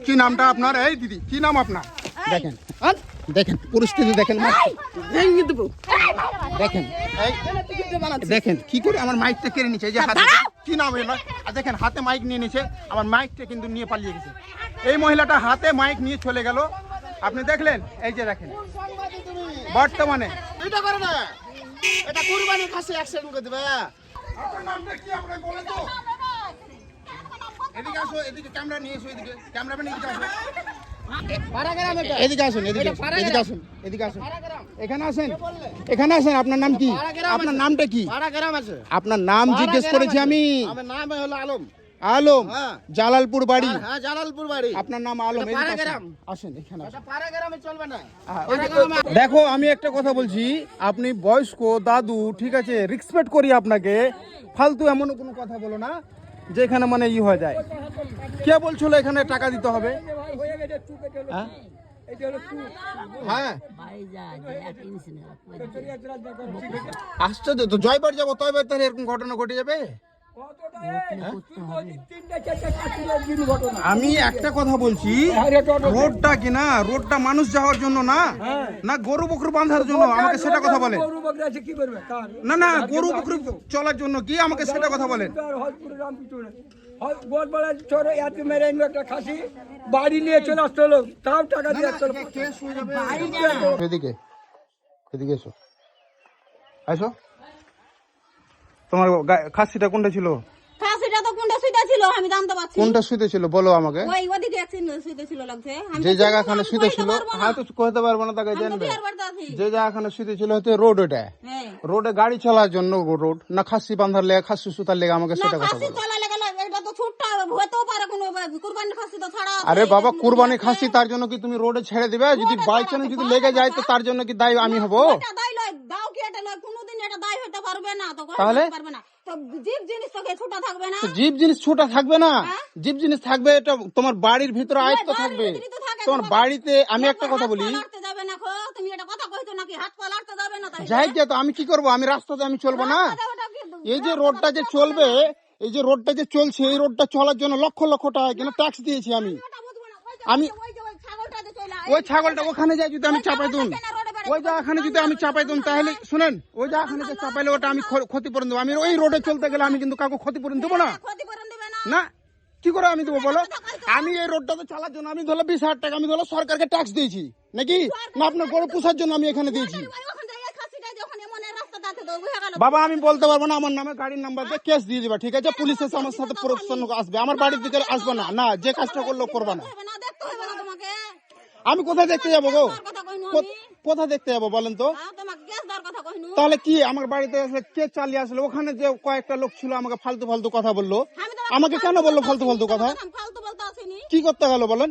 কি নামটা আপনার? এই দিদি, কি নাম আপনার? দেখেন দেখেন পরিস্থিতি দেখেন, দেখেন দেখেন কি করে আমার মাইকটা কেড়ে নিচ্ছে। এই যে হাতে কি নাম এলো, দেখেন হাতে মাইক নিয়ে নিয়েছে, আমার মাইকটা কিন্তু নিয়ে পালিয়ে গেছে। এই মহিলাটা হাতে মাইক নিয়ে চলে গেল, আপনি দেখলেন? এই যে দেখেন বর্তমানে এটা করে না, এটা কুরবানির খাসি অ্যাক্সিডেন্ট করে দিবে। আপনার নামটা কি আপনি বলেন তো? এদিকে আসো, এদিকে ক্যামেরা নিয়ে এসো, এদিকে ক্যামেরাম্যান এদিকে আসো, এদিকে আসুন, এদিকে আসুন, এদিকে আসুন, এখানে আসেন, এখানে আসেন। আপনার নাম কি? আপনার নামটা কি? আপনার নাম জিজ্ঞেস করেছি আমি। আমার নাম হলো আলম। আলম, জালালপুর বাড়ি। হ্যাঁ, জালালপুর বাড়ি। আপনার নাম আলম। আসেন এখানে। পাড়াগ্রামে চলবে না। দেখো আমি একটা কথা বলছি, আপনি বয়স্ক দাদু, ঠিক আছে, রেসপেক্ট করি আপনাকে, ফালতু এমন কোনো কথা বলো না যেখানে মানে ই হয়ে যায়। কে বলছিল এখানে টাকা দিতে হবে? হ্যাঁ হ্যাঁ, আশ্চর্য তো, জয়বার যাবো তয়বার তাহলে এরকম ঘটনা ঘটে যাবে। আমি একটা কথা বলছি, রোডটা কি না, রোডটা মানুষ যাওয়ার জন্য না, না গরু বকরু বাঁধার জন্য, আমাকে সেটা কথা বলেন। না না, গরু বকরু চলার জন্য কি, আমাকে সেটা কথা বলেন। বাড়ি নিয়ে চলে আসতে হলো, তাও টাকা দিয়ে আসতে হলো। এদিকে এদিকে এসো, আসো। তোমার খাসিটা কোনটা ছিল? খাসিটা তো কোনটা শুইতে ছিল আমি জানতে পারছি। কোনটা শুইতে ছিল বলো আমাকে। ওই ওদিকে একদিন শুইতে ছিল লাগছে। যে জায়গাখানে শুইতে ছিল, হ্যাঁ তো কইতে পারবো না, তাকে জানবে। যে জায়গাখানে শুইতে ছিল হচ্ছে রোড, ওটা রোডে গাড়ি চলার জন্য রোড না, খাসি বাঁধার লেগে, খাসি সুতার লেগে, আমাকে সেটা কথা বলো। আরে বাবা, কুরবানি খাসি, তার জন্য কি তুমি রোডে ছেড়ে দিবে? যদি বাই চান্স যদি লেগে যায় তো তার জন্য কি দায়ী আমি হবো? তাহলে জীব জিনিস ছোটা থাকবে না, জীব জিনিস থাকবে, এটা তোমার বাড়ির ভিতরে আয়ত্ত থাকবে। তোমার বাড়িতে আমি একটা কথা বলি, যাই গিয়ে তো আমি কি করবো? আমি রাস্তাতে আমি চলবো না? এই যে রোডটা যে চলবে, এই যে রোডটা যে চলছে, এই রোডটা চলার জন্য লক্ষ লক্ষ টাকা কেন ট্যাক্স দিয়েছি আমি। ওই ছাগলটা ওখানে যাই যদি আমি চাপাই দিন, ওই জায়গাখানে যদি আমি চাপাই দিন, তাহলে শুনেন, ওই জায়গাখানে যে চাপাইলে ওটা আমি ক্ষতিপূরণ দেবো। আমি ওই রোডে চলতে গেলে আমি কিন্তু কাউকে ক্ষতিপূরণ দেবো না। না, কি করে আমি দেবো বলো? আমি এই রোডটাতে চালার জন্য আমি ধরো 20,000 টাকা আমি ধরো সরকারকে ট্যাক্স দিয়েছি নাকি? না আপনার গরু পোষার জন্য আমি এখানে দিয়েছি? বাবা আমি বলতে পারবো না, আমার নামে গাড়ির নাম্বার দিয়ে কেস দিয়ে দিবা, ঠিক আছে? পুলিশ এসে আমার সাথে প্রোটেকশন আসবে, আমার বাড়ির দিকে আসবে না। না, যে কাজটা করলো করবা না। আমি কোথায় দেখতে যাবো গো? কোথায় দেখতে যাবো বলেন তো? তাহলে কি আমার বাড়িতে এসে কে চালিয়ে আসলো? ওখানে যে কয়েকটা লোক ছিল আমাকে ফালতু ফালতু কথা বললো, আমাকে কেন বললো ফালতু ফালতু কথা? কি করতে গেল বলেন?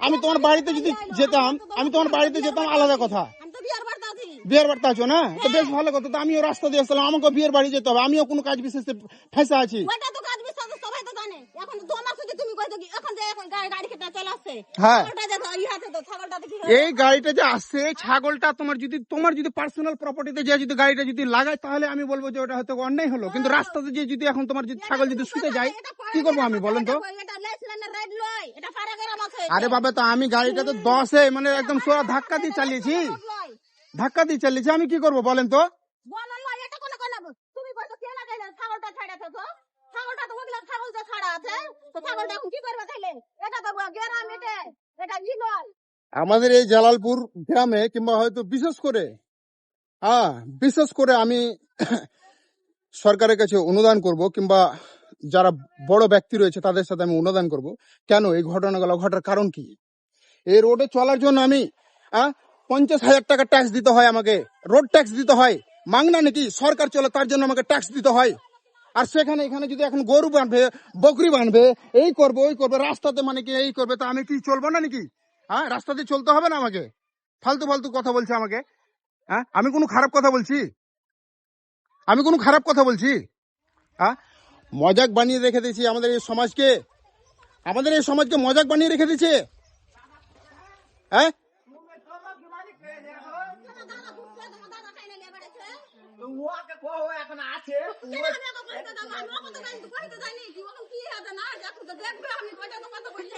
আমি তোমার বাড়িতে যদি যেতাম, আমি তোমার বাড়িতে যেতাম আলাদা কথা। বিয়ের বাড়িতে আছো না, তো বেশ ভালো কথা। তো আমিও রাস্তা দিয়ে আসলাম, আমাকে বিয়ের বাড়ি যেতে হবে, আমিও কোনো কাজ বিশেষে ফেঁসে আছি। হ্যাঁ, এই গাড়িটা যে আসছে, ছাগলটা তোমার যদি পার্সোনাল প্রপার্টিতে যে যদি গাড়িটা যদি লাগায়, তাহলে আমি বলবো যে ওটা হয়তো অন্যায় হলো। কিন্তু রাস্তাতে যে যদি এখন তোমার যদি ছাগল যদি শুতে যায়, কি করবো আমি বলেন তো? আরে বাবা, তো আমি গাড়িটাতে 10-এ মানে একদম সোজা ধাক্কা দিয়ে চালিয়েছি, আমি কি করবো বলেন তো? আমাদের এই জালালপুর গ্রামে কিংবা হয়তো বিশেষ করে আমি সরকারের কাছে অনুদান করব, কিংবা যারা বড় ব্যক্তি রয়েছে তাদের সাথে আমি অনুদান করব। কেন এই ঘটনাগুলো ঘটার কারণ কি? এই রোডে চলার জন্য আমি 50,000 টাকা ট্যাক্স দিতে হয়, আমাকে রোড ট্যাক্স দিতে হয়। মাংনা নাকি সরকার চলে, তার জন্য আমাকে ট্যাক্স দিতে হয়। আর সেখানে এখানে যদি এখন গরু বাঁধবে, বকরি বাঁধবে, এই করবে ওই করবে, রাস্তাতে মানে কি এই করবে, তা আমি কি চলবো না নাকি? রাস্তাতে চলতে হবে না আমাকে? ফালতু ফালতু কথা বলছে আমাকে। আমি কোনো খারাপ কথা বলছি? মজাক বানিয়ে রেখে দিয়েছি আমাদের এই সমাজকে, মজাক বানিয়ে রেখে দিয়েছে। এখন আছে কেন আমি ওকে কইতে দাও আমি ওকে তো কইতে যাইনি কি ওকে কি আছে না দেখো তো দেখবে আমি কইটা তো কত কইছি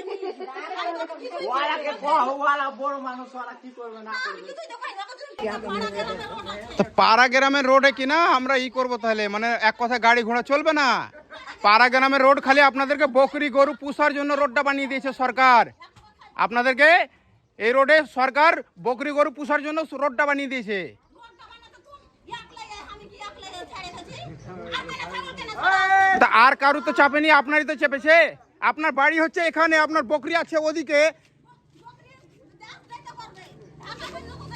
ওয়ালাকে কহ ওয়ালা বড় মানুষ ওরা কি করবে না করবে কিছুই তো কই না তো পাড়া গ্রামের রোডে কিনা আমরা করব তাহলে মানে এক কথা গাড়ি ঘোড়া চলবে না। পাড়া গ্রামের রোড খালি আপনাদেরকে বকরি গরু পুষার জন্য রোডটা বানিয়ে দিয়েছে সরকার। আপনাদেরকে এই রোডে সরকার বকরি গরু পুষার জন্য রোডটা বানিয়ে দিয়েছে। তা আর কারু তো চাপেনি, আপনারই তো চেপেছে। আপনার বাড়ি হচ্ছে এখানে, আপনার বকরি আছে ওদিকে।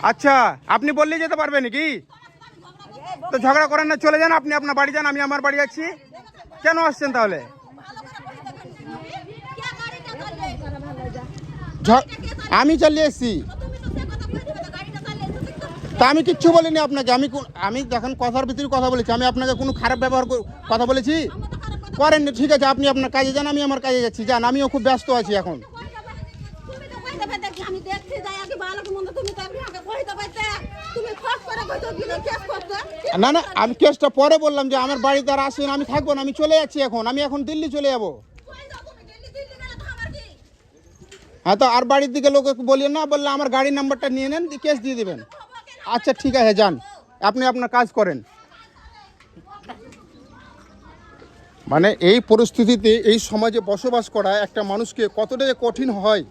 আচ্ছা, আপনি বললেই যেতে পারবে নাকি? তো ঝগড়া করেন না, চলে যান, আপনি আপনার বাড়ি যান, আমি আমার বাড়ি যাচ্ছি। কেন আসছেন তাহলে? আমি চালিয়ে এসছি, তা আমি কিচ্ছু বলিনি আপনাকে। আমি যখন কথার ভিতরে কথা বলেছি, আমি আপনাকে কোনো খারাপ ব্যবহার কথা বলেছি? করেননি, ঠিক আছে, আপনি আপনার কাজে যান, আমি আমার কাজে যাচ্ছি। যান, আমিও খুব ব্যস্ত আছি এখন। না না, আমি কেসটা পরে বললাম যে আমার বাড়িতে আর আসেন, আমি থাকবো না, আমি চলে যাচ্ছি এখন। আমি এখন দিল্লি চলে যাবো। হ্যাঁ, তো আর বাড়ির দিকে লোক বলিয়েন না, বললে আমার গাড়ির নাম্বারটা নিয়ে নেন, কেস দিয়ে দেবেন। আচ্ছা ঠিক আছে, যান, আপনি আপনার কাজ করেন। মানে এই পরিস্থিতিতে এই সমাজে বসবাস করা একটা মানুষকে কতটা যে কঠিন হয়,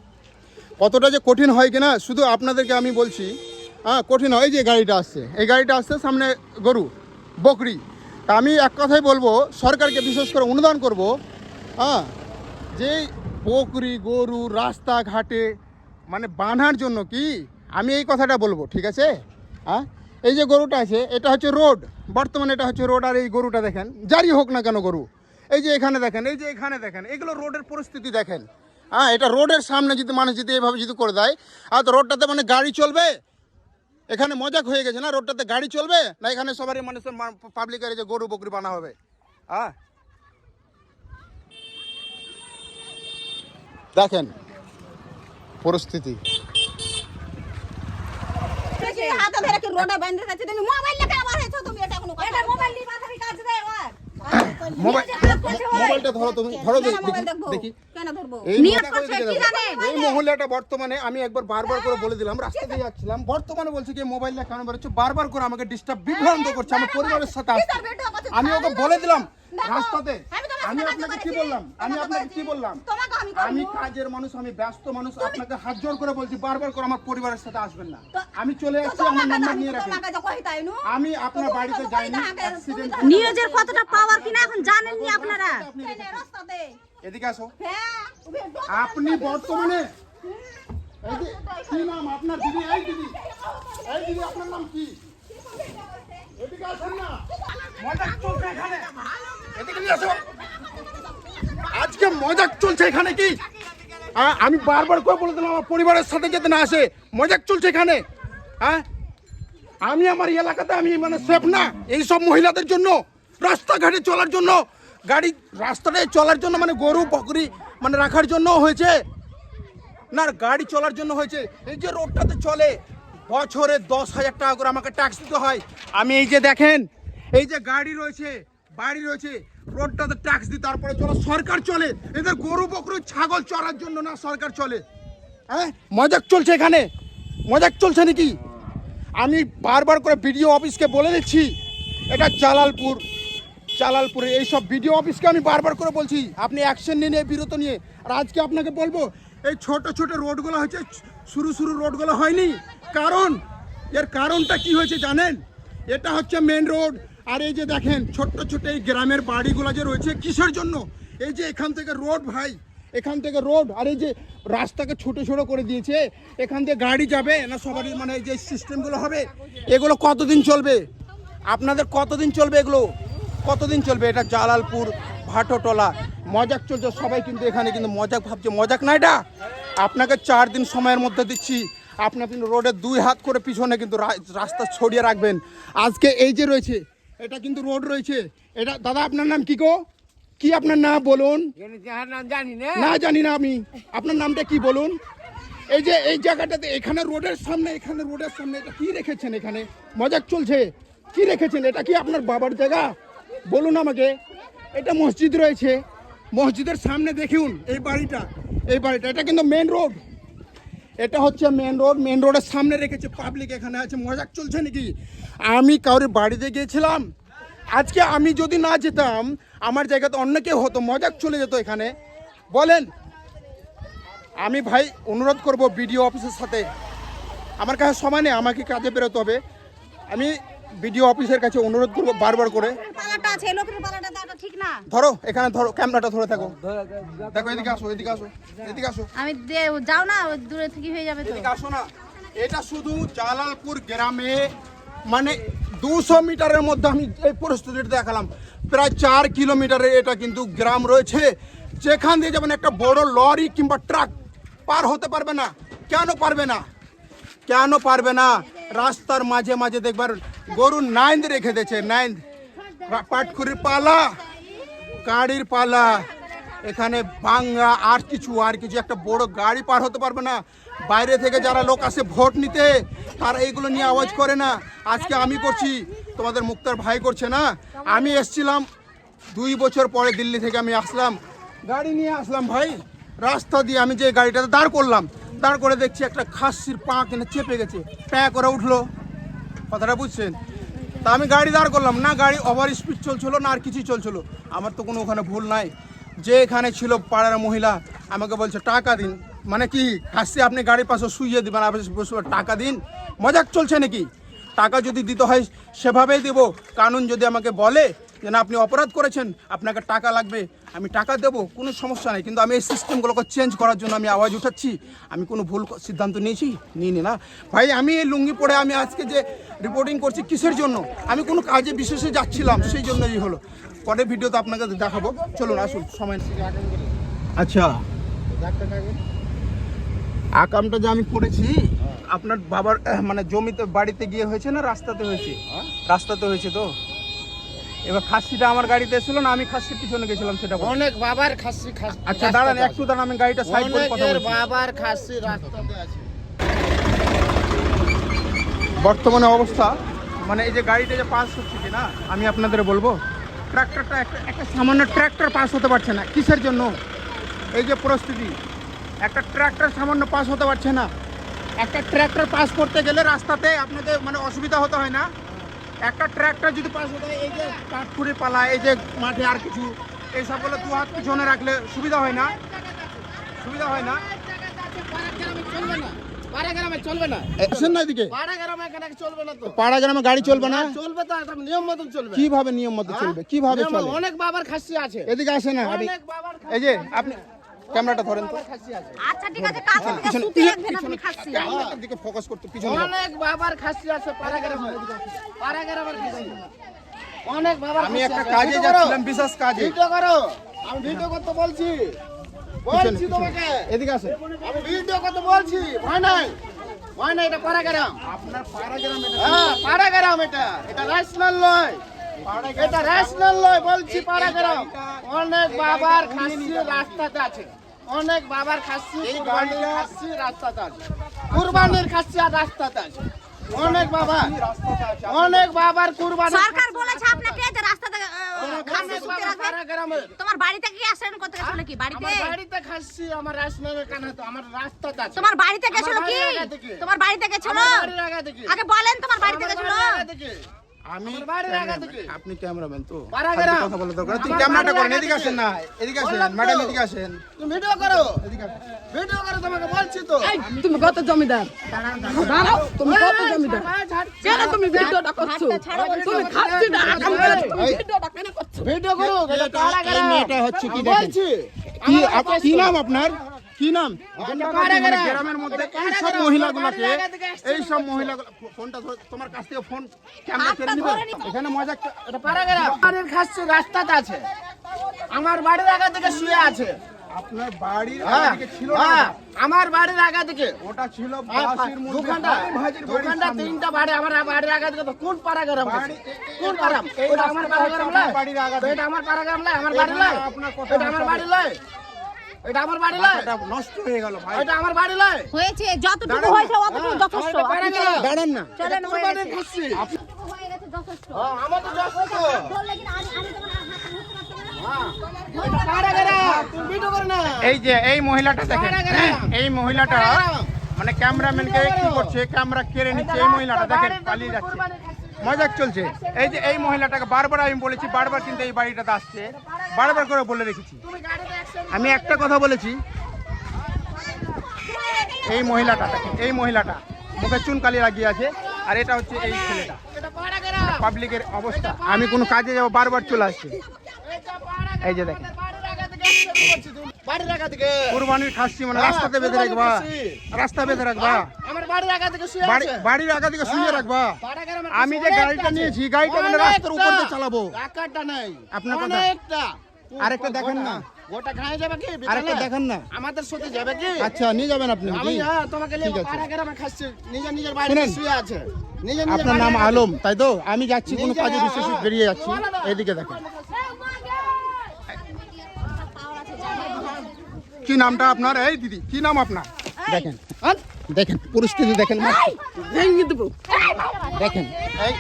কতটা যে কঠিন হয় কিনা শুধু আপনাদেরকে আমি বলছি। হ্যাঁ, কঠিন হয়। যে গাড়িটা আসছে, এই গাড়িটা আসছে, সামনে গরু বকরি। তা আমি এক কথাই বলবো, সরকারকে বিশেষ করে অনুদান করব, হ্যাঁ, যে বকরি গরু রাস্তাঘাটে মানে বাঁধার জন্য কি আমি এই কথাটা বলবো, ঠিক আছে? হ্যাঁ, এই যে গরুটা আছে, এটা হচ্ছে রোড, বর্তমানে এটা হচ্ছে রোড। আর এই গরুটা দেখেন, যারই হোক না কেন গরু, এই যে এখানে দেখেন, এই যে এখানে দেখেন, এগুলো রোডের পরিস্থিতি দেখেন। হ্যাঁ, এটা রোডের সামনে যদি মানুষ যদি এভাবে যদি করে দেয়, আর তো রোডটাতে মানে গাড়ি চলবে? এখানে মজাক হয়ে গেছে না, রোডটাতে গাড়ি চলবে না? এখানে সবারই মানুষের পাবলিকের যে গরু বকরি বানা হবে। হ্যাঁ, দেখেন পরিস্থিতি। হাতে ধরে কি রোডে বেঁধে রেখেছে তুমি? মোবাইল লেখা আবার হেছো তুমি, এটা কোনো কথা? এটা মোবাইল নিয়ে মাথায় কাজ দেয় ওর। মোবাইলটা ধরো, তুমি ধরো, দেখি কেন ধরবো? এই মহিলাটা বর্তমানে আমি একবার বারবার করে বলে দিলাম, রাস্তা দিয়ে যাচ্ছিলাম, বর্তমানে বলছে কি মোবাইলটা কেন বেরোচ্ছে, বারবার করে আমাকে বিভ্রান্ত করছে আমার পরিবারের সাথে আসছে। আমি ওকে বলে দিলাম রাস্তাতে, আমি আপনাকে কি বললাম, আমি কাজের মানুষ, আমি ব্যস্ত মানুষ, আপনাকে হাত জোর করে বলছি বারবার করে আমার পরিবারের সাথে আসবেন না। আমি চলে যাচ্ছি, আমার নাম্বার নিয়ে রাখেন। আমি আপনার বাড়িতে যাইনি, অ্যাক্সিডেন্ট নিউজের কতটা পাওয়ার কিনা এখন জানেননি আপনারা। এদিকে আসো। আপনি বর্তমানে এই যে কি নাম আপনার দিদি? এই দিদি, এই দিদি, আপনার নাম কি? এদিকে আসেন না, মজাক চলছে এখানে, এদিকে নিয়ে আসো। আজকে মজাক চলছে এখানে কি? আমি বারবার করে বলে দিলাম আমার পরিবারের সাথে যেতে না আসে, মজাক চলছে এখানে। হ্যাঁ, আমি আমার এলাকাতে আমি মানে সেফ না এই সব মহিলাদের জন্য, রাস্তাঘাটে চলার জন্য, গাড়ি রাস্তাটায় চলার জন্য, মানে গরু বকরি মানে রাখার জন্য হয়েছে না, গাড়ি চলার জন্য হয়েছে। এই যে রোডটাতে চলে বছরে 10,000 টাকা করে আমাকে ট্যাক্স দিতে হয়। আমি এই যে দেখেন, এই যে গাড়ি রয়েছে, বাড়ি রয়েছে, রোডটাতে ট্যাক্স দিই, তারপরে চলো সরকার চলে। এদের গরু বকরি ছাগল চড়ার জন্য না, সরকার চলে। হ্যাঁ, মজাক চলছে এখানে, মজাক চলছে নাকি? আমি বারবার করে বিডিও অফিসকে বলে দিচ্ছি, এটা জালালপুরে এইসব বিডিও অফিসকে আমি বারবার করে বলছি আপনি অ্যাকশন নিয়ে বিরত নিয়ে। আর আজকে আপনাকে বলবো, এই ছোট ছোট রোডগুলো হয়েছে, শুরু রোডগুলো হয়নি। কারণ এর কারণটা কি হয়েছে জানেন? এটা হচ্ছে মেন রোড। আর এই যে দেখেন ছোট্ট ছোট এই গ্রামের বাড়িগুলো যে রয়েছে, কিসের জন্য? এই যে এখান থেকে রোড ভাই, এখান থেকে রোড, আর এই যে রাস্তাকে ছোট করে দিয়েছে, এখান থেকে গাড়ি যাবে না সবারই, মানে এই যে সিস্টেমগুলো হবে, এগুলো কতদিন চলবে? আপনাদের কতদিন চলবে এগুলো? কতদিন চলবে? এটা জালালপুর ভাটোটলা মজাক চলছে, সবাই কিন্তু এখানে কিন্তু মজাক ভাবছে। মজাক না, এটা আপনাকে 4 দিন সময়ের মধ্যে দিচ্ছি, আপনি রোডে 2 হাত করে পিছনে কিন্তু রাস্তা ছড়িয়ে রাখবেন। আজকে এই যে রয়েছে, এটা কিন্তু রোড রয়েছে। এটা দাদা আপনার নাম কি গো? কি আপনার নাম বলুন? না জানি না আমি, আপনার নামটা কি বলুন? এই যে এই জায়গাটাতে, এখানে রোডের সামনে এটা কি রেখেছেন? এখানে মজাক চলছে, কি রেখেছেন? এটা কি আপনার বাবার জায়গা? বলুন আমাকে। এটা মসজিদ রয়েছে, মসজিদের সামনে দেখুন এই বাড়িটা, এটা কিন্তু মেন রোড, এটা হচ্ছে মেন রোড। মেন রোডের সামনে রেখেছে পাবলিক, এখানে আছে। মজাক চলছে নাকি? আমি কারোর বাড়িতে গিয়েছিলাম, আজকে আমি যদি না যেতাম আমার জায়গাতে অন্য কেউ হতো, মজাক চলে যেত এখানে। বলেন, আমি ভাই অনুরোধ করব বিডিও অফিসের সাথে, আমার কাছে সময় নেই, আমাকে কাজে বেরোতে হবে। আমি বিডিও অফিসের কাছে অনুরোধ করবো বারবার করে, পালাটা আছে, লোকের পালাটা দেওয়াটা ঠিক না। ধরো এখানে, ধরো ক্যামেরাটা ধরে থাকো, দেখো এদিকে আসো, এদিকে আসো, এদিকে আসো, আমি যাও না, ওই দূরে থেকে হয়ে যাবে তো। এদিকে আসো না। এটা শুধু জালালপুর গ্রামে, মানে 200 মিটারের মধ্যে আমি এই পরিস্থিতিটা দেখালাম। প্রায় 4 কিলোমিটারের এটা কিন্তু গ্রাম রয়েছে, যেখান দিয়ে যেমন একটা বড় লরি কিংবা ট্রাক পার হতে পারবে না। কেন পারবে না? কেন পারবে না? রাস্তার মাঝে মাঝে দেখবার গরুর নাইন্দ রেখে দিয়েছে, নাইন্দ, পাটকুরির পালা, গাড়ির পালা, এখানে ভাঙ্গা আর কিছু একটা বড় গাড়ি পার হতে পারবে না। বাইরে থেকে যারা লোক আসে ভোট নিতে, তারা এইগুলো নিয়ে আওয়াজ করে না। আজকে আমি করছি, তোমাদের মুক্তার ভাই করছে না। আমি এসছিলাম 2 বছর পরে, দিল্লি থেকে আমি আসলাম, গাড়ি নিয়ে আসলাম ভাই, রাস্তা দিয়ে আমি যে গাড়িটাতে দাঁড় করলাম, দাঁড় করে দেখছি একটা খাসির পা কিনে চেপে গেছে, প্যাঁ করে উঠলো। কথাটা বুঝছেন? তা আমি গাড়ি দাঁড় করলাম না, গাড়ি ওভার স্পিড চলছিল না, আর কিছুই চলছিল। আমার তো কোনো ওখানে ভুল নাই। যে এখানে ছিল পাড়ার মহিলা আমাকে বলছে টাকা দিন, মানে কি খাসি আপনি গাড়ির পাশে শুইয়ে দিবেন, আপনি টাকা দিন? মজাক চলছে নাকি? টাকা যদি দিতে হয় সেভাবেই দেবো। কানুন যদি আমাকে বলে যে না আপনি অপরাধ করেছেন, আপনাকে টাকা লাগবে, আমি টাকা দেবো, কোনো সমস্যা নেই। কিন্তু আমি এই সিস্টেমগুলোকে চেঞ্জ করার জন্য আমি আওয়াজ উঠাচ্ছি। আমি কোনো ভুল সিদ্ধান্ত নিয়েছি? নিই না ভাই। আমি এই লুঙ্গি পরে আমি আজকে যে রিপোর্টিং করছি কিসের জন্য? আমি কোনো কাজে বিশেষে যাচ্ছিলাম, সেই জন্যই হলো। পরে ভিডিওতে আপনাকে দেখাবো, চলুন আসুন সময়। আচ্ছা, আকামটা যে আমি করেছি আপনার বাবার মানে জমিতে বাড়িতে গিয়ে হয়েছে না রাস্তাতে হয়েছে? রাস্তাতে হয়েছে তো। এবার খাসিটা আমার গাড়িতে এসেছিল না, আমি খাসির পিছনে গেছিলাম সেটা বলুন। অনেক বাবার খাসি আচ্ছা দাঁড়ান, একটু দাঁড়ান, আমি গাড়িটা সাইড করে কথা অনেকের বলছি। বাবার খাসি রাস্তাতে আছে। বর্তমানে অবস্থা মানে এই যে গাড়িটা যে পাস হচ্ছে কি না, আমি আপনাদের বলবো, ট্রাক্টরটা একটা সামান্য ট্রাক্টর পাস হতে পারছে না। কিসের জন্য? এই যে পরিস্থিতি, একটা ট্রাক্টর সামান্য পাস হতে পারছে না। একটা ট্রাক্টর পাস করতে গেলে রাস্তাতে আপনাদের মানে অসুবিধা হতে হয় না? একটা ট্রাক্টর যদি পাস হতে হয়, এই যে কাঠপুরি পালা, এই যে মাঠে আর কিছু, এই সবগুলো 2 হাত পিছনে রাখলে সুবিধা হয় না? সুবিধা হয় না? পাড়া গ্রামে চলবে না, আসেন না এদিকে। পাড়া গ্রামে এখানে চলবে না তো। পাড়া গ্রামে গাড়ি চলবে না? চলবে তো, একদম নিয়ম মতন চলবে। কিভাবে নিয়ম মতো চলবে? কিভাবে নিয়ম চলবে? মতন। অনেক বাবার খাসি আছে, এদিকে আসেন না আপনি, অনেক বাবার এই যে আপনি ক্যামেরাটা ধরেন তো, খাসি আছে, আচ্ছা ঠিক আছে, কাছে থেকে পিছনে শুতে রাখবেন আপনি খাচ্ছি। ক্যামেরাটার দিকে ফোকাস করতে, পিছনে যাও। অনেক বাবার খাসি আছে পাড়া গ্রামে। পাড়া গ্রামের খাসি অনেক বাবার আমি খাসি একটা আছে। কাজে ভিডিও করো, যাচ্ছিলাম, বিশেষ কাজে। ভিডিও করো, আমি ভিডিও করতে বলছি, পিছনে, বলছি তোমাকে, এদিকে আসেন। আমি ভিডিও করতে বলছি, ভয় নাই, ভয় নাই। এটা পাড়া গ্রাম, আপনার পাড়া গ্রামে হ্যাঁ পাড়া গ্রাম, এটা ন্যাশনাল নয়, এটা ন্যাশনাল নয়, বলছি পাড়া গ্রাম। অনেক বাবার খাসি রাস্তাতে আছে, অনেক বাবার খাসি, কুরবানির খাসি রাস্তাতে আছে, কুরবানির খাসি আর রাস্তাতে আছে। অনেক বাবার, অনেক বাবার কুরবানি। সরকার বলেছে আপনাকে যে রাস্তাতে খাসি অনেক শুতে বাবার রাখবেন। পাড়া গ্রামে। তোমার বাড়িতে কি অ্যাক্সিডেন্ট করতে গেছিল কি? বাড়িতে আমার বাড়িতে খাসি, আমার ন্যাশনালের কানে তো, আমার রাস্তাতে আছে। তোমার বাড়িতে গেছিল আমার কি? বাড়ির আগা থেকে। তোমার বাড়িতে গেছিল? আমার বাড়ির আগা থেকে। আগে বলেন তোমার বাড়িতে আমার গেছিল? বাড়ির আগা থেকে। আমি আমার বাড়ির আগা থেকে। আপনি ক্যামেরাম্যান তো, পাড়া ফালতু গ্রাম। কথা বলা দরকার নেই। তুই আমার ক্যামেরাটা বাড়ির করেন, আগা এদিকে থেকে। আসেন না, এদিকে আসেন বললাম তো। ম্যাডাম, এদিকে আসেন, তুমি ভিডিও করো, এদিকে আসেন। ভিডিও করো, তোমাকে বলছি তো। তুমি কত জমিদার দাঁড়াও, তুমি কত জমিদার কেন তুমি ভিডিওটা করছো? তুমি খাচ্ছি না আকাম করে তুমি ভিডিওটা কেন করছো? ভিডিও করো, এটা এই পাড়া গ্রাম। মেয়েটা হচ্ছে কি আমি দেখেন। বলছি, কি আমার কি নাম আপনার? কি নাম? পাড়া মানে গ্রাম। গ্রামের মধ্যে এই পাড়া সব গ্রাম, মহিলাগুলোকে, বাড়ির আগা থেকে আসছে এই সব মহিলাগুলো, ফোনটা ধরে তোমার কাছ থেকে ফোন ক্যামেরা কেড়ে নিবে। এখানে মজা এটা পাড়া গ্রাম। বাড়ির খাসি রাস্তাতে আছে, আমার বাড়ির আগা থেকে শুয়ে আছে। আপনার বাড়ির হ্যাঁ, আগে ছিল না হ্যাঁ, ওটা? আমার বাড়ির আগা থেকে। ওটা ছিল হ্যাঁ, বাসির মধ্যে দোকানটা, হাজি ভাজির বাড়ির দোকানটা সামনে। 3টা বাড়ি আমার বাড়ির আগা থেকে। তো কোন পাড়া গ্রাম আছে? বাড়ি- কোন পাড়া? এই ওটা আমার রাস্তাটা পাড়া হচ্ছে গ্রাম আপনার নয়? বাড়ির আগা থেকে। এটা আমার পাড়া গ্রাম নয়, আমার এখানে বাড়ি নয়। আপনার কথা এটা আমার বলতে বাড়ি হবে। নয়, এটা আমার বাড়ি নয়, মাথাটা নষ্ট হয়ে গেল ভাই। এটা আমার বাড়ি নয়। হয়েছে যতটুকু দাঁড়ান না। হয়েছে অতটুকু হ্যাঁ, যথেষ্ট। আমার এটা পাড়া আপনি গ্রাম। দাঁড়ান না। চলেন, এটা হয়ে কুরবানির গেছে। খাসি। হয়ে গেছে যথেষ্ট আমার তো যথেষ্ট। ধরলে কিনা আমি তোমার হাত ধরতে পারছি না এটা পাড়াগেরাম, তুমি ভিডিও করো না। এই যে এই মহিলাটা দেখেন, এই মহিলাটা মানে ক্যামেরাম্যানকে কি করছে, ক্যামেরা কেড়ে নিচ্ছে। এই মহিলাটা দেখেন পালিয়ে যাচ্ছে, মজাক চলছে। এই যে এই মহিলাটাকে বারবার আমি বলেছি, বারবার কিন্তু এই বাড়িটাতে আসছে, বারবার করে বলে রেখেছি। আমি একটা কথা বলেছি, এই মহিলাটা দেখেন, এই মহিলাটা মুখে চুনকালি লাগিয়ে আছে, আর এটা হচ্ছে এই ছেলেটা। পাবলিকের অবস্থা, আমি কোনো কাজে যাবো বারবার চলে আসছে। এই যে দেখেন বাড়ির আগা থেকে কুরবানির খাসি মানে রাস্তাতে বেঁধে রাখবা, রাস্তা বেঁধে রাখবা, আমার বাড়ির আগা থেকে শুয়ে আছে। বাড়ির আগা থেকে শুয়ে রাখবা। পাড়াগেরামের আমি যে গাড়িটা নিয়েছি, গাড়িটা মানে রাস্তার উপর দিয়ে চালাবো। টাকাটা নাই আপনার কথা। অনেকটা। আরেকটা দেখেন না, গোটা খায় যাবে কি আরেকটা বিকালে? দেখেন না। আমাদের সাথে যাবে কি? আচ্ছা নিয়ে যাবেন আপনি আমি নাকি? তোমাকে ঠিক নিয়ে আছে। পাড়াগেরামে খাচ্ছি, নিজের বাড়িতে শুনেন। শুয়ে আছে। নিজের আপনার নাম বাড়িতে- আলম তাই তো? আমি যাচ্ছি কোনো নিজে- কাজে বিশেষ বেরিয়ে যাচ্ছি, এদিকে দেখেন। কি নামটা আপনার? এই দিদি কি নাম আপনার? দেখেন দেখেন পরিস্থিতি দেখেন, ভেঙে দেবো দেখেন এই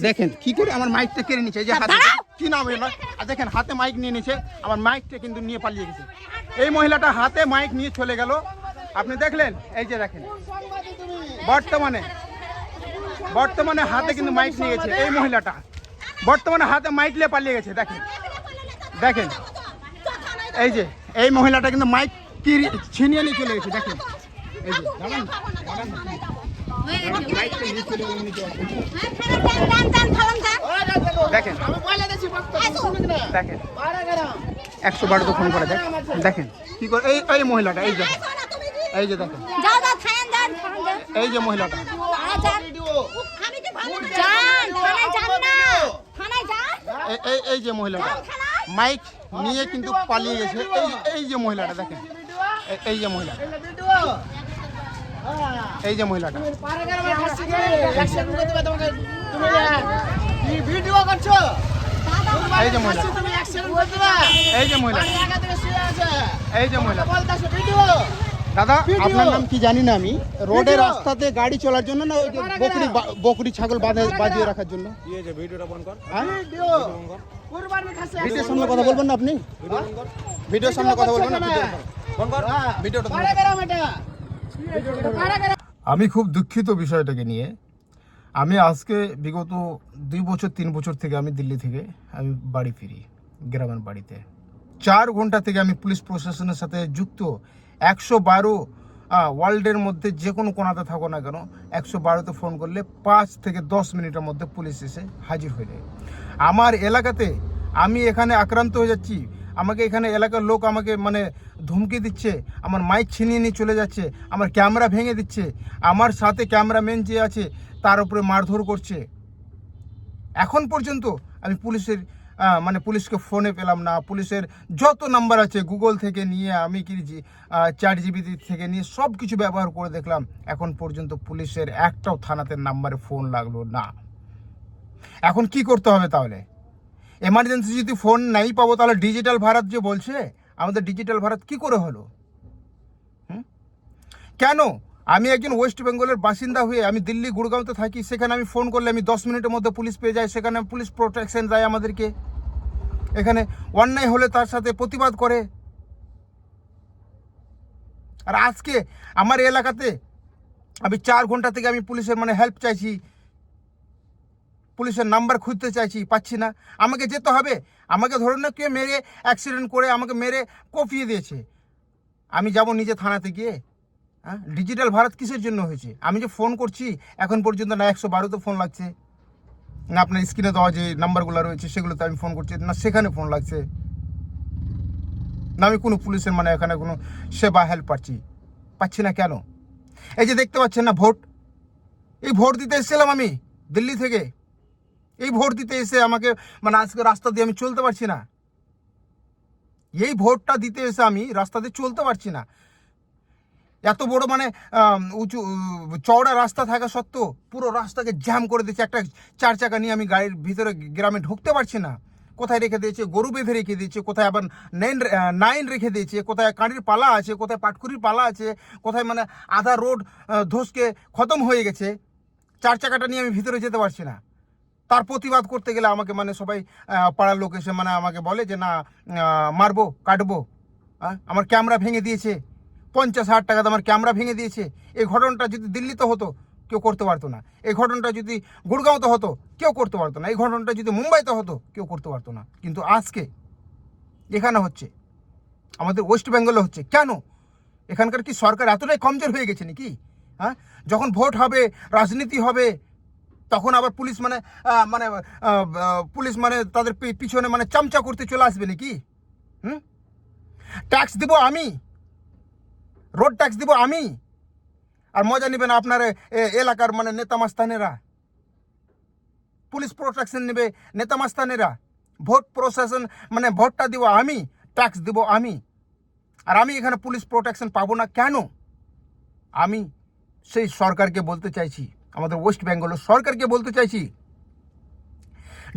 দেখেন কি করে আমার মাইকটা কেড়ে নিচ্ছে। এই যে হাতে কি নাম এলো, আর দেখেন হাতে মাইক নিয়ে নিচ্ছে, আমার মাইকটা কিন্তু নিয়ে পালিয়ে গেছে। এই মহিলাটা হাতে মাইক নিয়ে চলে গেল, আপনি দেখলেন? এই যে দেখেন বর্তমানে হাতে কিন্তু মাইক নিয়ে গেছে এই মহিলাটা, বর্তমানে হাতে মাইক নিয়ে পালিয়ে গেছে। দেখেন দেখেন এই যে এই মহিলাটা কিন্তু মাইক ছিনিয়ে নিয়ে চলে গেছে। দেখেন এই যে দাঁড়ান, মাইকটা নিয়ে চলে গেল, নিচে আসুন। দেখেন আমি বলে দিচ্ছি বক্তব্য শুনুক না। দেখেন পাড়াগেরাম 112 তো ফোন করে দেখ। দেখেন কি করে এই এই মহিলাটা, এই যে এই যে দেখেন যাও যাও থানেন যান থানেন এই যে মহিলাটা, ভিডিও আমি কি ভালো যান থানায় যান না থানায় যান এই যে মহিলাটা মাইক নিয়ে কিন্তু পালিয়ে গেছে। এই যে মহিলাটা দেখেন, এই যে মহিলা, ভিডিও এই যে মহিলাটা, পাড়াগেরামে খাচ্ছি কি অ্যাকশন করতে হবে তোমাকে। তুমি কি ভিডিও করছো? এই যে মহিলা, তুমি অ্যাকশন করতে হবে। এই যে মহিলা, বাড়ির আগা থেকে শুয়ে আছে। এই যে মহিলা। বলতাছো ভিডিও দাদা ভিডিও। আপনার নাম কি জানি না আমি। রোডে ভিডিও। রাস্তাতে গাড়ি চলার জন্য না ওই যে বকরি ছাগল বাঁধিয়ে রাখার জন্য? হ্যাঁ? ভিডিও কুরবানি খাচ্ছে। ভিডিওর সামনে কথা বলবেন না আপনি? ভিডিওর সামনে কথা বলবেন না? ভিডিওটা পাড়াগেরাম এটা পাড়াগেরাম। আমি খুব দুঃখিত বিষয়টাকে নিয়ে। আমি আজকে বিগত 2 বছর 3 বছর থেকে আমি দিল্লি থেকে আমি বাড়ি ফিরি, গ্রামের বাড়িতে 4 ঘন্টা থেকে আমি পুলিশ প্রশাসনের সাথে যুক্ত। 112 ওয়ার্ল্ডের মধ্যে যে কোনো কোনাতে থাকো না কেন 112তে ফোন করলে 5 থেকে 10 মিনিটের মধ্যে পুলিশ এসে হাজির হয়ে যায় আমার এলাকাতে। আমি এখানে আক্রান্ত হয়ে যাচ্ছি, আমাকে এখানে এলাকার লোক আমাকে মানে ধমকি দিচ্ছে, আমার মাইক ছিনিয়ে নিয়ে চলে যাচ্ছে, আমার ক্যামেরা ভেঙে দিচ্ছে, আমার সাথে ক্যামেরাম্যান যে আছে তার উপরে মারধর করছে। এখন পর্যন্ত আমি পুলিশের মানে পুলিশকে ফোনে পেলাম না। পুলিশের যত নাম্বার আছে গুগল থেকে নিয়ে আমি কি ChatGPT থেকে নিয়ে সব কিছু ব্যবহার করে দেখলাম, এখন পর্যন্ত পুলিশের একটাও থানাতে নাম্বারে ফোন লাগলো না। এখন কি করতে হবে তাহলে? এমার্জেন্সি যদি ফোন নাই পাবো তাহলে ডিজিটাল ভারত যে বলছে, আমাদের ডিজিটাল ভারত কি করে হলো? কেন আমি একজন ওয়েস্ট বেঙ্গলের বাসিন্দা হয়ে আমি দিল্লি গুড়গাঁওতে থাকি, সেখানে আমি ফোন করলে আমি 10 মিনিটের মধ্যে পুলিশ পেয়ে যাই, সেখানে পুলিশ প্রোটেকশন দেয় আমাদেরকে। এখানে অন্যায় হলে তার সাথে প্রতিবাদ করে। আর আজকে আমার এলাকাতে আমি 4 ঘন্টা থেকে আমি পুলিশের মানে হেল্প চাইছি, পুলিশের নাম্বার খুঁজতে চাইছি, পাচ্ছি না। আমাকে যেতে হবে, আমাকে ধরুন না কেউ মেরে অ্যাক্সিডেন্ট করে আমাকে মেরে কপিয়ে দিয়েছে, আমি যাব নিজে থানাতে গিয়ে? হ্যাঁ, ডিজিটাল ভারত কিসের জন্য হয়েছে? আমি যে ফোন করছি এখন পর্যন্ত না 112তে ফোন লাগছে, না আপনার স্ক্রিনে দেওয়া যে নাম্বারগুলো রয়েছে সেগুলোতে আমি ফোন করছি, না সেখানে ফোন লাগছে, না আমি কোনো পুলিশের মানে এখানে কোনো সেবা হেল্প পাচ্ছি না। কেন? এই যে দেখতে পাচ্ছেন না ভোট, এই ভোট দিতে এসেছিলাম আমি দিল্লি থেকে, এই ভোট দিতে এসে আমাকে মানে আজকে রাস্তা দিয়ে আমি চলতে পারছি না। এই ভোটটা দিতে এসে আমি রাস্তা দিয়ে চলতে পারছি না। এত বড় মানে উঁচু চওড়া রাস্তা থাকা সত্ত্বেও পুরো রাস্তাকে জ্যাম করে দিয়েছে। একটা 4 চাকা নিয়ে আমি গাড়ির ভিতরে গ্রামে ঢুকতে পারছি না। কোথায় রেখে দিয়েছে গরু বেঁধে রেখে দিয়েছে, কোথায় আবার নাইন রেখে দিয়েছে, কোথায় কাঁড়ির পালা আছে, কোথায় পাটকুরির পালা আছে, কোথায় মানে আধা রোড ধসকে খতম হয়ে গেছে। 4 চাকাটা নিয়ে আমি ভিতরে যেতে পারছি না। তার প্রতিবাদ করতে গেলে আমাকে মানে সবাই পাড়ার লোক এসে মানে আমাকে বলে যে না মারবো কাটবো, আমার ক্যামেরা ভেঙে দিয়েছে, 50,000 টাকা আমার ক্যামেরা ভেঙে দিয়েছে। এই ঘটনাটা যদি দিল্লিতে হতো কেউ করতে পারতো না, এই ঘটনাটা যদি গুড়গাঁওতে হতো কেউ করতে পারতো না, এই ঘটনাটা যদি মুম্বাইতে হতো কেউ করতে পারতো না, কিন্তু আজকে এখানে হচ্ছে, আমাদের ওয়েস্ট বেঙ্গলে হচ্ছে। কেন? এখানকার কি সরকার এতটাই কমজোর হয়ে গেছে নাকি? যখন ভোট হবে, রাজনীতি হবে, তখন আবার পুলিশ মানে পুলিশ মানে তাদের পিছনে মানে চামচা করতে চলে আসবে নাকি? ট্যাক্স দিব আমি, রোড ট্যাক্স দিব আমি, আর মজা নেবেন আপনার এলাকার মানে নেতা মাস্তানেরা, পুলিশ প্রোটেকশন নেবে নেতা মাস্তানেরা, ভোট প্রশাসন মানে ভোটটা দিব আমি, ট্যাক্স দিব আমি, আর আমি এখানে পুলিশ প্রোটেকশন পাবো না কেন? আমি সেই সরকারকে বলতে চাইছি, আমাদের ওয়েস্ট বেঙ্গলের সরকারকে বলতে চাইছি,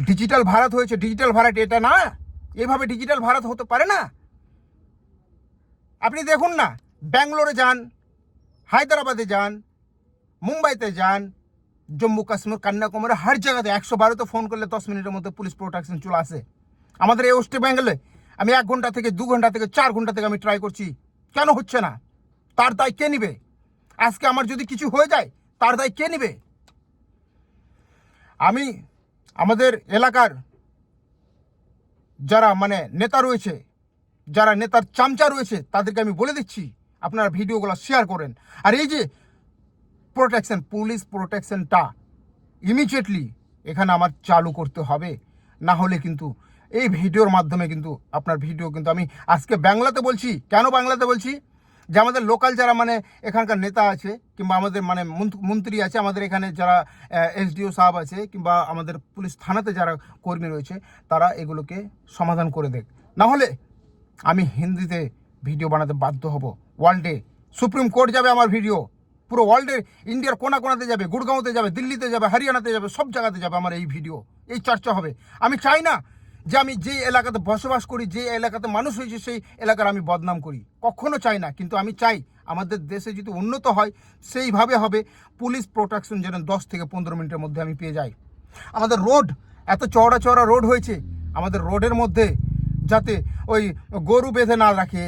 ডিজিটাল ভারত হয়েছে, ডিজিটাল ভারত এটা না, এভাবে ডিজিটাল ভারত হতে পারে না। আপনি দেখুন না, ব্যাঙ্গালোরে যান, হায়দ্রাবাদে যান, মুম্বাইতে যান, জম্মু কাশ্মীর, কন্যাকুমারী, হার জায়গাতে 112তে ফোন করলে 10 মিনিটের মধ্যে পুলিশ প্রোটেকশন চলে আসে। আমাদের এই ওয়েস্ট বেঙ্গলে আমি 1 ঘন্টা থেকে 2 ঘন্টা থেকে 4 ঘন্টা থেকে আমি ট্রাই করছি, কেন হচ্ছে না? তার দায় কে নিবে? আজকে আমার যদি কিছু হয়ে যায় তার দায় কে নিবে? আমি আমাদের এলাকার যারা মানে নেতা রয়েছে, যারা নেতার চামচা রয়েছে, তাদেরকে আমি বলে দিচ্ছি আপনারা ভিডিওগুলো শেয়ার করেন। আর এই যে প্রোটেকশন, পুলিশ প্রোটেকশনটা ইমিডিয়েটলি এখানে আমার চালু করতে হবে, না হলে কিন্তু এই ভিডিওর মাধ্যমে কিন্তু আপনার ভিডিও কিন্তু আমি আজকে বাংলাতে বলছি। কেন বাংলাতে বলছি? যে আমাদের লোকাল যারা মানে এখানকার নেতা আছে, কিংবা আমাদের মানে মন্ত্রী আছে, আমাদের এখানে যারা এসডিও সাহেব আছে, কিংবা আমাদের পুলিশ থানাতে যারা কর্মী রয়েছে, তারা এগুলোকে সমাধান করে দেখ, না হলে আমি হিন্দিতে ভিডিও বানাতে বাধ্য হব। ওয়ার্ল্ডে সুপ্রিম কোর্ট যাবে আমার ভিডিও, পুরো ওয়ার্ল্ডের ইন্ডিয়ার কোনা কোনাতে যাবে, গুড়গাঁওতে যাবে, দিল্লিতে যাবে, হরিয়ানাতে যাবে, সব জায়গাতে যাবে আমার এই ভিডিও, এই চর্চা হবে। আমি চাই না যে আমি যে এলাকাতে বসবাস করি, যে এলাকাতে মানুষ হয়েছে, সেই এলাকার আমি বদনাম করি, কখনো চাই না। কিন্তু আমি চাই আমাদের দেশে যদি উন্নত হয় সেইভাবে হবে, পুলিশ প্রোটেকশন যেন 10 থেকে 15 মিনিটের মধ্যে আমি পেয়ে যাই। আমাদের রোড এত চওড়া চওড়া রোড হয়েছে, আমাদের রোডের মধ্যে যাতে ওই গরু বেঁধে না রাখে,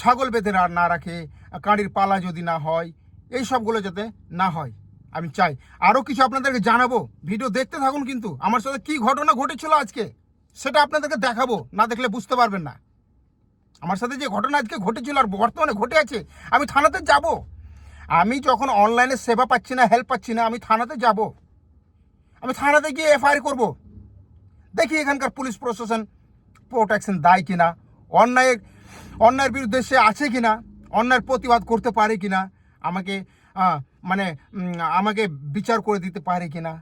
ছাগল বেঁধে না রাখে, কাঁড়ির পালা যদি না হয়, এই সবগুলো যাতে না হয় আমি চাই। আরও কিছু আপনাদেরকে জানাবো, ভিডিও দেখতে থাকুন। কিন্তু আমার সাথে কি ঘটনা ঘটেছিল আজকে সেটা আপনাদেরকে দেখাবো, না দেখলে বুঝতে পারবেন না। আমার সাথে যে ঘটনা আজকে ঘটেছিল আর বর্তমানে ঘটে আছে, আমি থানাতে যাব। আমি যখন অনলাইনে সেবা পাচ্ছি না, হেল্প পাচ্ছি না, আমি থানাতে যাব। আমি থানাতে গিয়ে এফআইআর করব, দেখি এখানকার পুলিশ প্রশাসন প্রোটেকশন দেয় কিনা, অন্যায়ের বিরুদ্ধে সে আছে কিনা, অন্যায়ের প্রতিবাদ করতে পারে কিনা, আমাকে আমাকে বিচার করে দিতে পারে কিনা।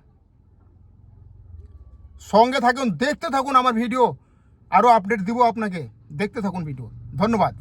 সঙ্গে থাকুন, দেখতে থাকুন আমার ভিডিও, আরও আপডেট দিব আপনাকে, দেখতে থাকুন ভিডিও। ধন্যবাদ।